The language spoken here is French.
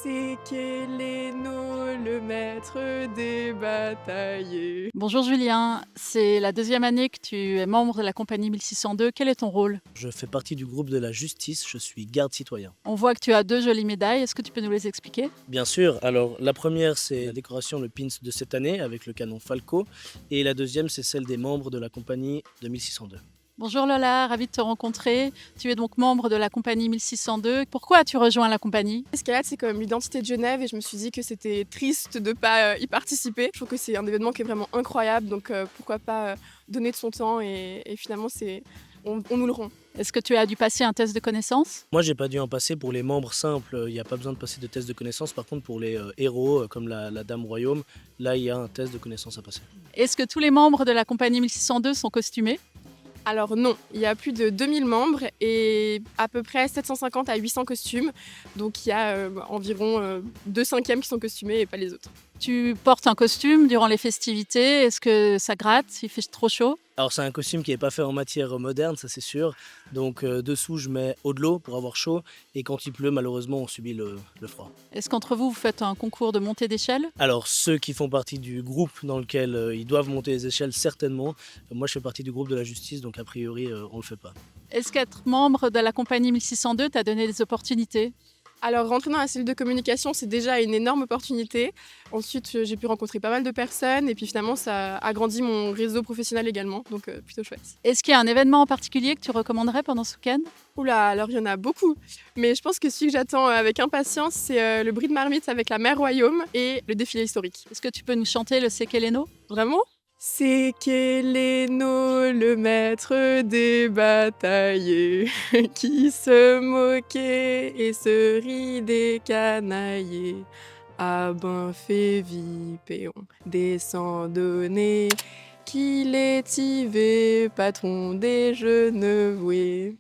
C'est Kéléno, le maître des bataillers. Bonjour Julien, c'est la deuxième année que tu es membre de la compagnie 1602. Quel est ton rôle? Je fais partie du groupe de la justice, je suis garde citoyen. On voit que tu as deux jolies médailles, est-ce que tu peux nous les expliquer? Bien sûr, alors la première c'est la décoration, le pins de cette année avec le canon Falco, et la deuxième c'est celle des membres de la compagnie de 1602. Bonjour Lola, ravie de te rencontrer. Tu es donc membre de la compagnie 1602. Pourquoi as-tu rejoint la compagnie? Escalade, c'est comme l'identité de Genève et je me suis dit que c'était triste de pas y participer. Je trouve que c'est un événement qui est vraiment incroyable, donc pourquoi pas donner de son temps et finalement on nous le rend. Est-ce que tu as dû passer un test de connaissances? Moi j'ai pas dû en passer pour les membres simples, il n'y a pas besoin de passer de test de connaissances, par contre pour les héros comme la Dame Royaume, là il y a un test de connaissances à passer. Est-ce que tous les membres de la compagnie 1602 sont costumés? Alors non, il y a plus de 2000 membres et à peu près 750 à 800 costumes, donc il y a environ 2/5 qui sont costumés et pas les autres. Tu portes un costume durant les festivités, est-ce que ça gratte? Il fait trop chaud? Alors c'est un costume qui n'est pas fait en matière moderne, ça c'est sûr, donc dessous je mets eau de l'eau pour avoir chaud, et quand il pleut malheureusement on subit le froid. Est-ce qu'entre vous, vous faites un concours de montée d'échelle? Alors ceux qui font partie du groupe dans lequel ils doivent monter les échelles, certainement. Moi je fais partie du groupe de la justice, donc a priori on le fait pas. Est-ce qu'être membre de la compagnie 1602 t'a donné des opportunités? Alors rentrer dans la cellule de communication, c'est déjà une énorme opportunité. Ensuite, j'ai pu rencontrer pas mal de personnes et puis finalement ça a agrandi mon réseau professionnel également, donc plutôt chouette. Est-ce qu'il y a un événement en particulier que tu recommanderais pendant ce week-end? Oula, alors il y en a beaucoup, mais je pense que celui que j'attends avec impatience, c'est le bris de marmite avec la mère Royaume et le défilé historique. Est-ce que tu peux nous chanter le Sekeleno? Vraiment? C'est Kéléno, le maître des bataillers, qui se moquait et se rit des canaillés. Ah ben fait Vipéon, descend donner, qu'il est Yvé, patron des Genevoués.